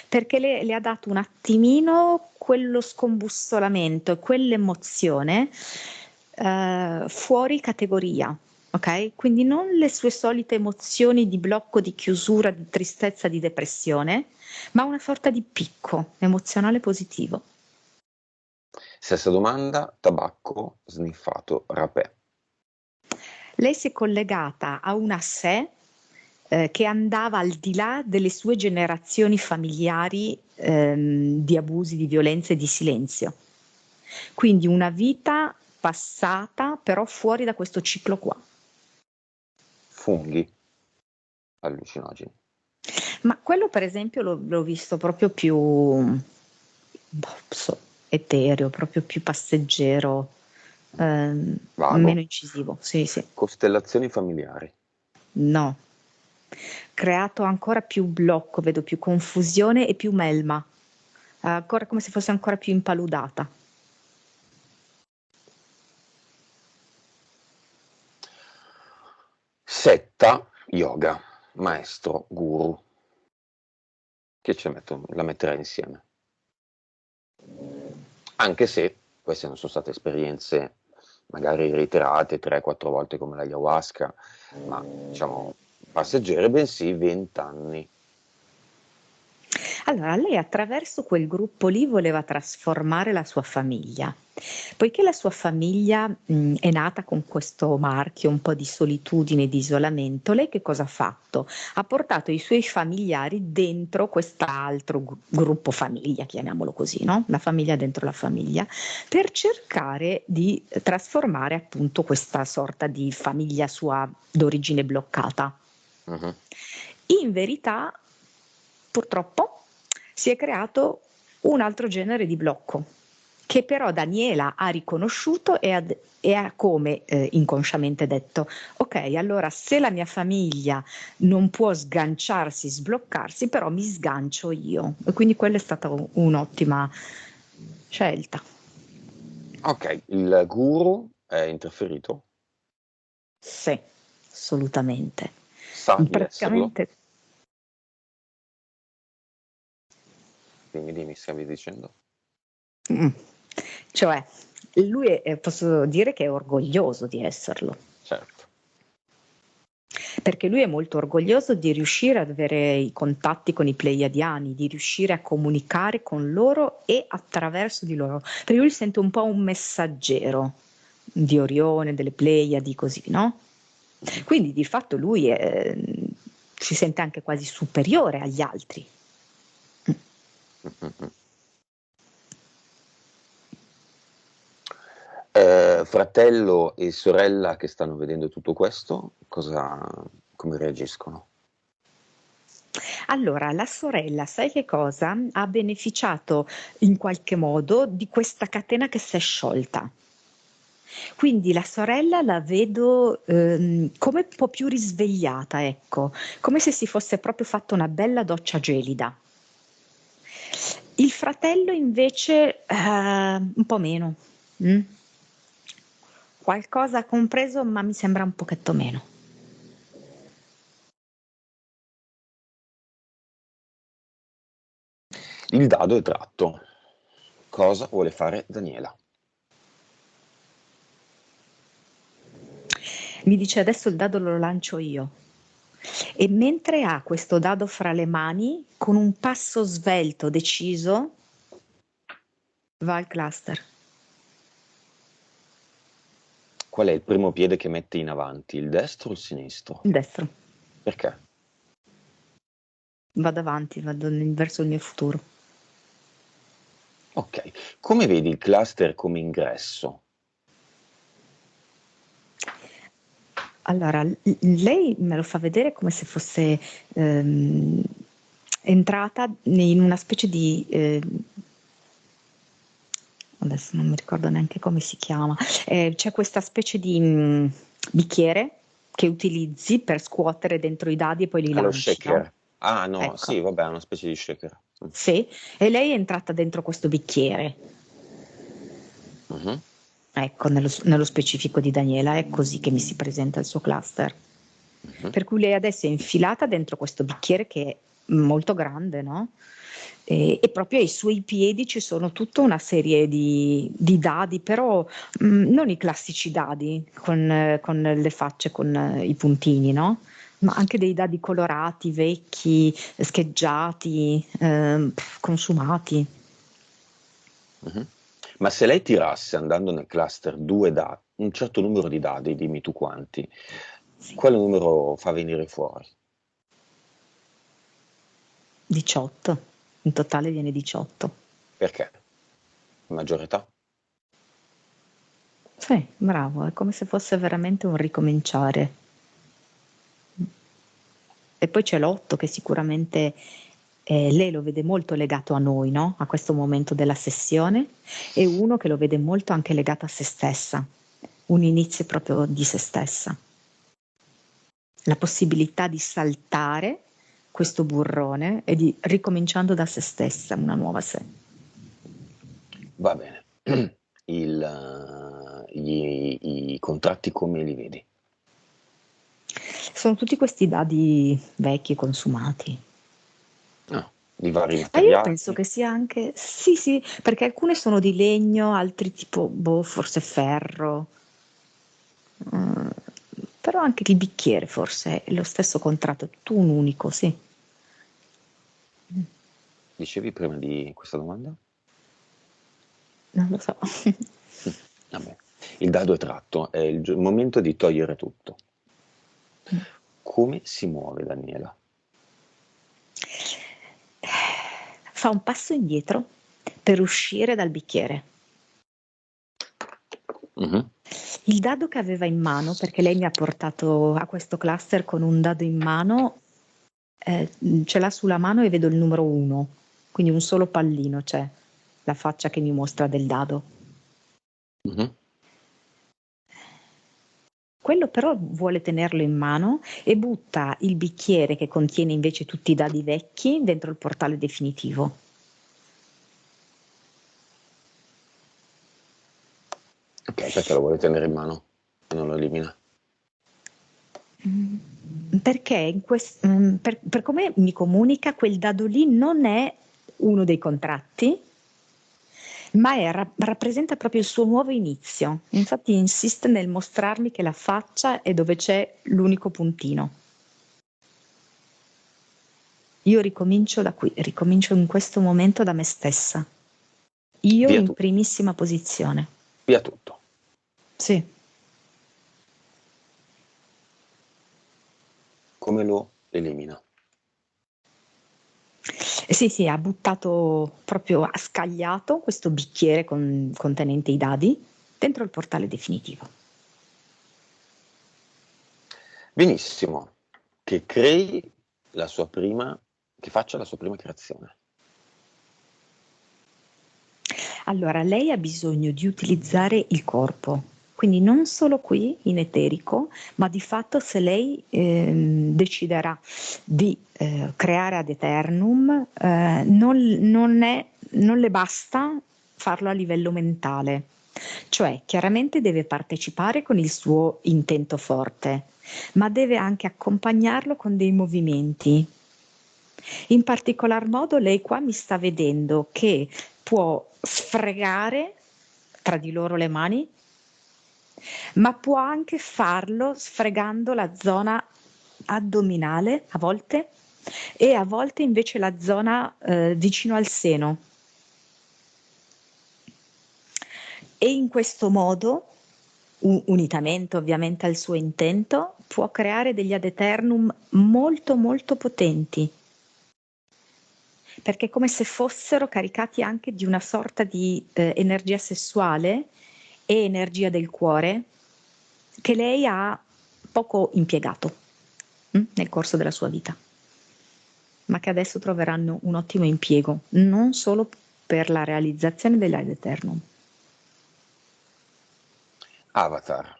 perché le ha dato un attimino quello scombussolamento e quell'emozione fuori categoria. Ok? Quindi non le sue solite emozioni di blocco, di chiusura, di tristezza, di depressione, ma una sorta di picco emozionale positivo. Stessa domanda, tabacco, sniffato, rapè. Lei si è collegata a una sé che andava al di là delle sue generazioni familiari di abusi, di violenza e di silenzio. Quindi una vita passata però fuori da questo ciclo qua. Funghi, allucinogeni. Ma quello per esempio l'ho visto proprio più etereo, proprio più passeggero, Vago. meno incisivo. Sì, sì. Costellazioni familiari. No, creato ancora più blocco, vedo più confusione e più melma. ancora come se fosse ancora più impaludata. Setta, yoga, maestro, guru. Che la metterei insieme. Anche se queste non sono state esperienze magari reiterate 3-4 volte come l'ayahuasca, ma diciamo passeggere, bensì 20 anni. Allora, lei attraverso quel gruppo lì voleva trasformare la sua famiglia. Poiché la sua famiglia è nata con questo marchio un po' di solitudine e di isolamento, lei che cosa ha fatto? Ha portato i suoi familiari dentro quest'altro gruppo famiglia, chiamiamolo così, no? La famiglia dentro la famiglia, per cercare di trasformare appunto questa sorta di famiglia sua d'origine bloccata. Uh-huh. In verità, purtroppo, si è creato un altro genere di blocco che però Daniela ha riconosciuto e ha come inconsciamente detto: ok, allora se la mia famiglia non può sganciarsi, sbloccarsi, però mi sgancio io. E quindi quella è stata un'ottima scelta. Ok, il guru è interferito? Sì, assolutamente. Sa di esserlo? Praticamente. Dimmi, stavi dicendo? Mm. Cioè, lui posso dire che è orgoglioso di esserlo, Certo. perché lui è molto orgoglioso di riuscire ad avere i contatti con i pleiadiani, di riuscire a comunicare con loro e attraverso di loro, perché lui si sente un po' un messaggero di Orione, delle Pleiadi, così, no? Quindi di fatto lui si sente anche quasi superiore agli altri. Mm-hmm. Fratello e sorella che stanno vedendo tutto questo, come reagiscono? Allora, la sorella, sai che cosa? Ha beneficiato in qualche modo di questa catena che si è sciolta. Quindi la sorella la vedo come un po' più risvegliata, ecco, come se si fosse proprio fatta una bella doccia gelida. Il fratello invece un po' meno. Mm? Qualcosa ha compreso, ma mi sembra un pochetto meno. Il dado è tratto. Cosa vuole fare Daniela? Mi dice adesso il dado lo lancio io. E mentre ha questo dado fra le mani, con un passo svelto, deciso, va al cluster. Qual è il primo piede che mette in avanti, il destro o il sinistro? Il destro. Perché? Vado avanti, vado verso il mio futuro. Ok, come vedi il cluster come ingresso? Allora, lei me lo fa vedere come se fosse entrata in una specie di adesso non mi ricordo neanche come si chiama, c'è questa specie di bicchiere che utilizzi per scuotere dentro i dadi e poi li Allo lanci, no? shaker. Ah no, Ecco, sì, vabbè, è una specie di shaker. sì, e lei è entrata dentro questo bicchiere. Mhm. Ecco, nello specifico di Daniela è così che mi si presenta il suo cluster. Mhm. Per cui lei adesso è infilata dentro questo bicchiere che è molto grande, no? E proprio ai suoi piedi ci sono tutta una serie di dadi, però non i classici dadi con le facce, con i puntini, no? Ma anche dei dadi colorati, vecchi, scheggiati, consumati. Mhm. Ma se lei tirasse andando nel cluster un certo numero di dadi, dimmi tu quanti, Sì, quale numero fa venire fuori? 18. In totale viene 18. Perché? Maggiore età? Sì, bravo, è come se fosse veramente un ricominciare. E poi c'è l'8 che sicuramente lei lo vede molto legato a noi, no? A questo momento della sessione, e uno che lo vede molto anche legato a se stessa, un inizio proprio di se stessa. La possibilità di saltare questo burrone e di ricominciando da se stessa, una nuova sé. Va bene. I contratti come li vedi? Sono tutti questi dadi vecchi, consumati. Ah, di vari Ma io penso materiali? che sia anche, sì, sì, perché alcune sono di legno, altri tipo, boh, forse ferro. Mm, però anche il bicchiere forse è lo stesso contratto, tutto un unico, sì. Dicevi prima di questa domanda? Non lo so. Mm, vabbè. Il dado è tratto, è il momento di togliere tutto. Come si muove Daniela? Fa un passo indietro per uscire dal bicchiere. Mhm. Il dado che aveva in mano, perché lei mi ha portato a questo cluster con un dado in mano, ce l'ha sulla mano e vedo il numero 1, quindi un solo pallino c'è, la faccia che mi mostra del dado. Mhm. Quello però vuole tenerlo in mano e butta il bicchiere che contiene invece tutti i dadi vecchi dentro il portale definitivo. Ok, perché lo vuole tenere in mano e non lo elimina? Perché per come mi comunica, quel dado lì non è uno dei contratti, ma rappresenta proprio il suo nuovo inizio. Infatti insiste nel mostrarmi che la faccia è dove c'è l'unico puntino. Io ricomincio da qui, ricomincio in questo momento da me stessa. Io Via in tutto, primissima posizione. via tutto. Sì. Come lo elimina? Sì, sì, ha buttato proprio, ha scagliato questo bicchiere contenente i dadi dentro il portale definitivo. Benissimo, che crei la sua prima, che faccia la sua prima creazione. Allora, lei ha bisogno di utilizzare il corpo, quindi non solo qui in eterico, ma di fatto se lei deciderà di creare ad eternum, non le basta farlo a livello mentale, cioè chiaramente deve partecipare con il suo intento forte, ma deve anche accompagnarlo con dei movimenti. In particolar modo lei qua mi sta vedendo che può sfregare tra di loro le mani, ma può anche farlo sfregando la zona addominale a volte e a volte invece la zona vicino al seno. E in questo modo, unitamente ovviamente al suo intento, può creare degli ad eternum molto molto potenti, perché è come se fossero caricati anche di una sorta di energia sessuale e energia del cuore che lei ha poco impiegato nel corso della sua vita, ma che adesso troveranno un ottimo impiego, non solo per la realizzazione dell'Ad Eternum. Avatar.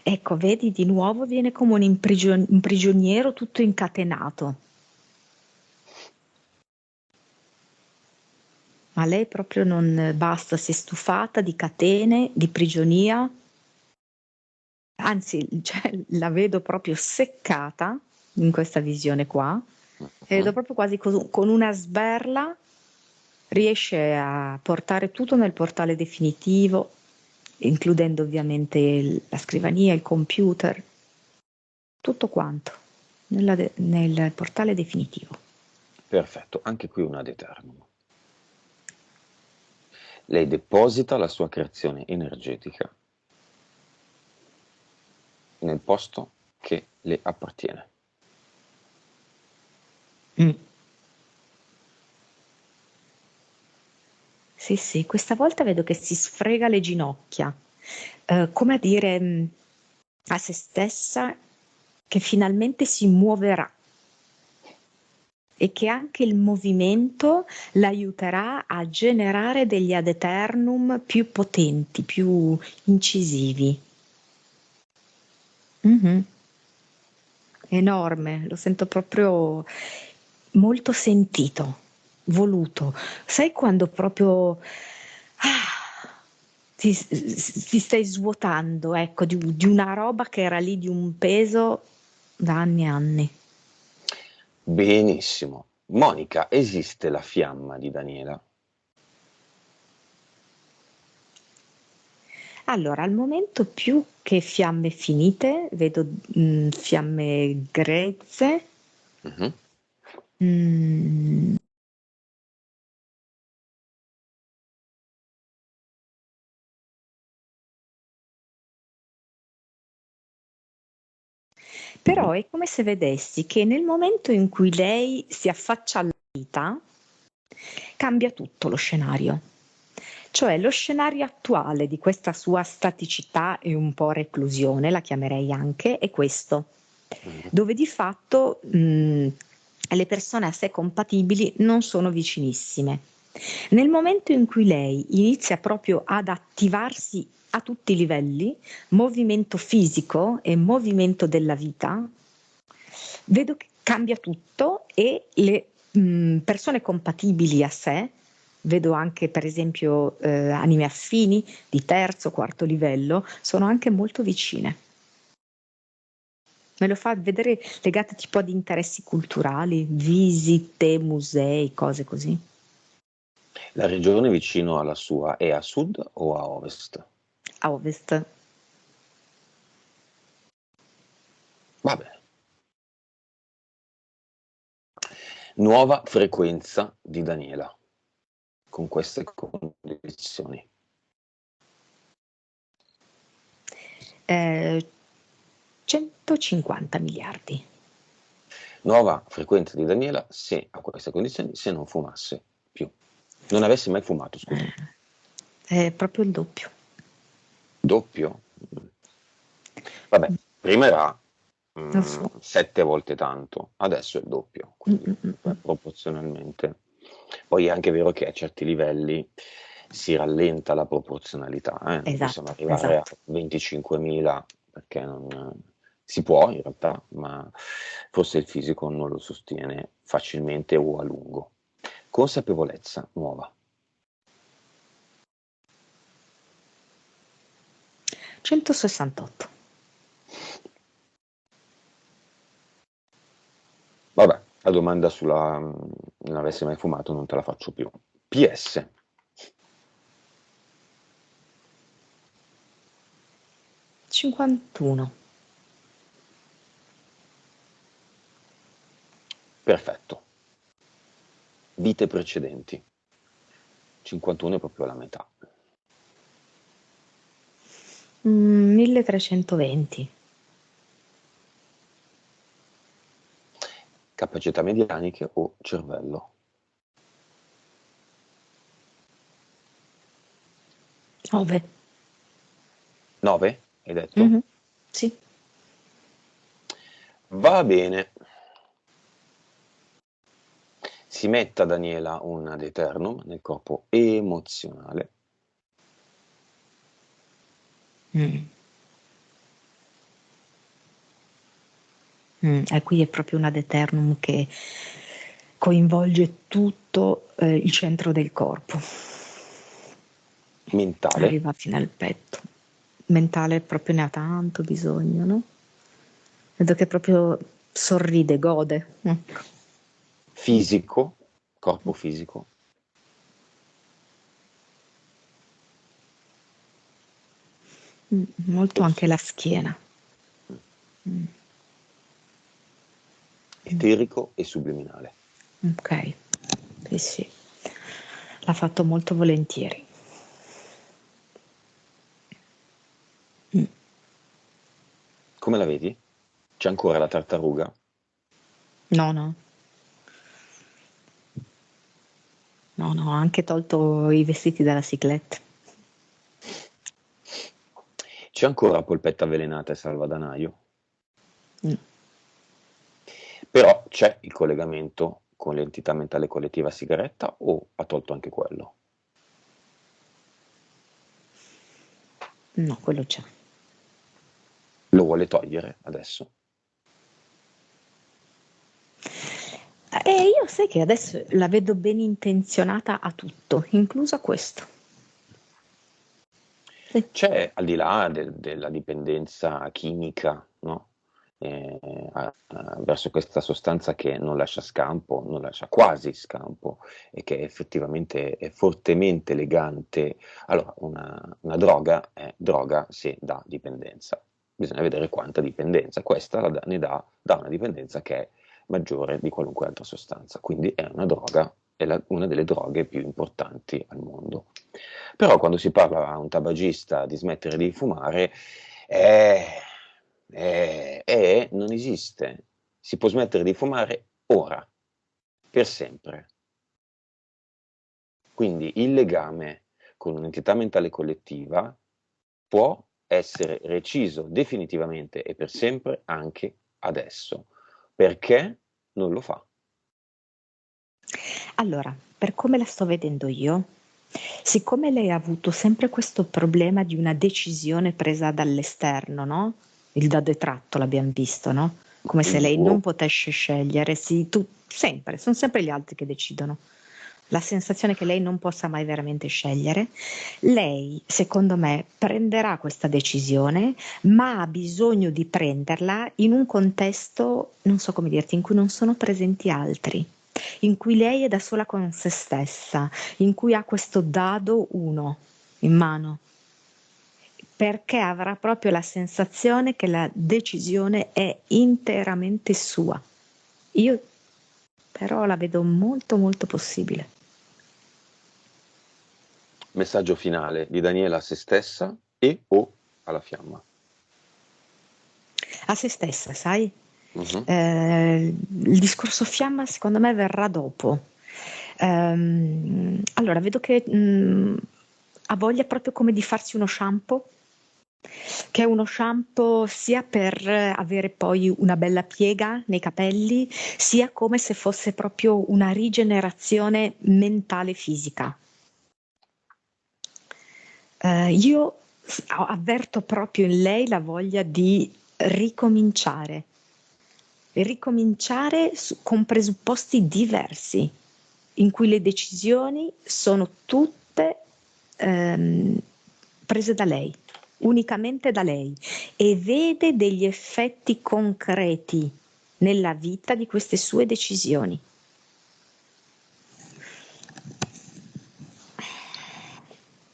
Ecco, vedi, di nuovo viene come un prigioniero tutto incatenato. Ma lei proprio non basta, si è stufata di catene, di prigionia, anzi, cioè, la vedo proprio seccata in questa visione qua, e vedo Mhm. proprio quasi con una sberla riesce a portare tutto nel portale definitivo, includendo ovviamente la scrivania, il computer, tutto quanto nel portale definitivo. Perfetto, anche qui una ad eternum. Lei deposita la sua creazione energetica nel posto che le appartiene. Mm. Sì, sì, questa volta vedo che si sfrega le ginocchia, come a dire a se stessa che finalmente si muoverà e che anche il movimento l'aiuterà a generare degli ad eternum più potenti, più incisivi. Mhm. Enorme, lo sento proprio molto sentito. voluto. Sai quando proprio ti stai svuotando, ecco, di una roba che era lì di un peso da anni e anni. Benissimo. Monica, esiste la fiamma di Daniela? Allora, al momento più che fiamme finite, vedo fiamme grezze. Mhm. Mm, Mhm. Però è come se vedessi che nel momento in cui lei si affaccia alla vita, cambia tutto lo scenario. Cioè lo scenario attuale di questa sua staticità e un po' reclusione, la chiamerei anche, è questo, Mhm. dove di fatto le persone a sé compatibili non sono vicinissime. Nel momento in cui lei inizia proprio ad attivarsi a tutti i livelli, movimento fisico e movimento della vita, vedo che cambia tutto e le persone compatibili a sé, vedo anche per esempio anime affini di terzo, quarto livello, sono anche molto vicine. Me lo fa vedere legate tipo ad interessi culturali, visite, musei, cose così. La regione vicino alla sua è a sud o a ovest? A ovest. Va bene. Nuova frequenza di Daniela con queste condizioni. 150 miliardi. Nuova frequenza di Daniela se a queste condizioni, se non fumasse più. Non avesse mai fumato, scusami. È proprio il doppio. Doppio? Vabbè, prima era Lo so. 7 volte tanto, adesso è il doppio, Mm, quindi mm, mm, mm. proporzionalmente. Poi è anche vero che a certi livelli si rallenta la proporzionalità, non possiamo Esatto, arrivare a esatto. 25.000 perché non si può in realtà, ma forse il fisico non lo sostiene facilmente o a lungo. Consapevolezza nuova. 168. Vabbè, la domanda sulla non avessi mai fumato non te la faccio più. PS. 51. Perfetto. Vite precedenti. 51 è proprio la metà. 1320. Capacità medianiche o cervello. 9. 9, hai detto? Mhm. Sì. Va bene. Si metta Daniela un ad eternum nel corpo emozionale. Mm. E qui è proprio un ad eternum che coinvolge tutto il centro del corpo. Mentale. Arriva fino al petto. Mentale proprio ne ha tanto bisogno, no? Vedo che proprio sorride, gode. Ecco. Fisico. Corpo fisico. Molto Posso. anche la schiena. Mm. Mm. Eterico e subliminale. Ok, sì, sì, l'ha fatto molto volentieri. Mm. Come la vedi? C'è ancora la tartaruga? No, no, no, no, ho anche tolto i vestiti dalla ciclette. C'è ancora polpetta avvelenata e salvadanaio? Mm. Però c'è il collegamento con l'entità mentale collettiva sigaretta o ha tolto anche quello? No, quello c'è. Lo vuole togliere adesso? E io sai che adesso la vedo ben intenzionata a tutto, incluso a questo. Sì. C'è, al di là della dipendenza chimica, no? Verso questa sostanza che non lascia scampo, non lascia quasi scampo e che effettivamente è fortemente legante. Allora, una droga è droga se dà dipendenza. Bisogna vedere quanta dipendenza. Questa ne dà una dipendenza che è maggiore di qualunque altra sostanza. Quindi è una droga, una delle droghe più importanti al mondo. Però quando si parla a un tabagista di smettere di fumare, non esiste. Si può smettere di fumare ora, per sempre. Quindi il legame con un'entità mentale collettiva può essere reciso definitivamente e per sempre anche adesso. Perché non lo fa? Allora, per come la sto vedendo io, siccome lei ha avuto sempre questo problema di una decisione presa dall'esterno, no? Il dado è tratto, l'abbiamo visto, no? Come se lei non potesse scegliere, sì, sempre, sono sempre gli altri che decidono. La sensazione che lei non possa mai veramente scegliere. Lei, secondo me, prenderà questa decisione, ma ha bisogno di prenderla in un contesto, non so come dirti, in cui non sono presenti altri, in cui lei è da sola con se stessa, in cui ha questo dado 1 in mano, perché avrà proprio la sensazione che la decisione è interamente sua. Io però la vedo molto molto possibile. Messaggio finale di Daniela a se stessa e o alla fiamma. A se stessa, sai? Mhm. Il discorso fiamma secondo me verrà dopo. Allora, vedo che ha voglia proprio come di farsi uno shampoo, che è uno shampoo sia per avere poi una bella piega nei capelli, sia come se fosse proprio una rigenerazione mentale e fisica. Io avverto proprio in lei la voglia di ricominciare, con presupposti diversi, in cui le decisioni sono tutte prese da lei, unicamente da lei, e vede degli effetti concreti nella vita di queste sue decisioni.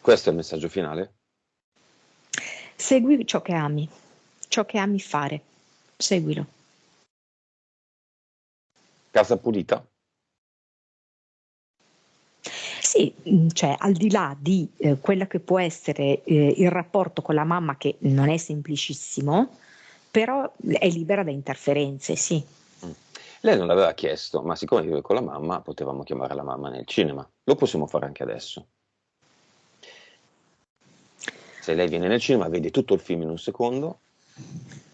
Questo è il messaggio finale? Segui ciò che ami fare, seguilo. Casa pulita? Sì, cioè al di là di quello che può essere il rapporto con la mamma, che non è semplicissimo, però è libera da interferenze, sì. Mm. Lei non l'aveva chiesto, ma siccome vive con la mamma, potevamo chiamare la mamma nel cinema. Lo possiamo fare anche adesso. Se lei viene nel cinema, vede tutto il film in un secondo,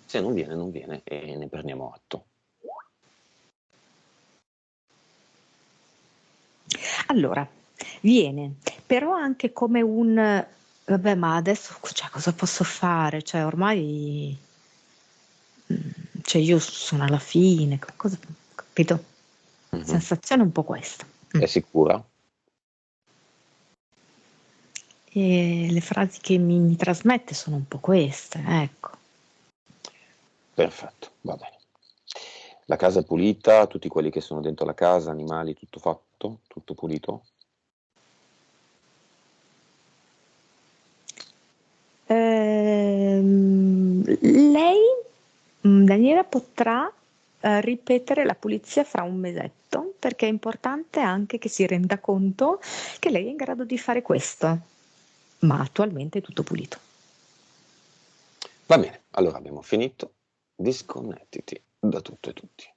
se non viene, non viene e ne prendiamo atto. Allora, viene, però anche come un vabbè, ma adesso cioè, cosa posso fare? Cioè, ormai cioè, io sono alla fine, cosa, capito? Mhm. Sensazione è un po' questa. È sicura? E le frasi che mi trasmette sono un po' queste, ecco. Perfetto, va bene. La casa è pulita, tutti quelli che sono dentro la casa, animali, tutto fatto, tutto pulito? Lei, Daniela, potrà ripetere la pulizia fra un mesetto, perché è importante anche che si renda conto che lei è in grado di fare questo, ma attualmente è tutto pulito. Va bene, allora abbiamo finito. Disconnettiti da tutto e tutti.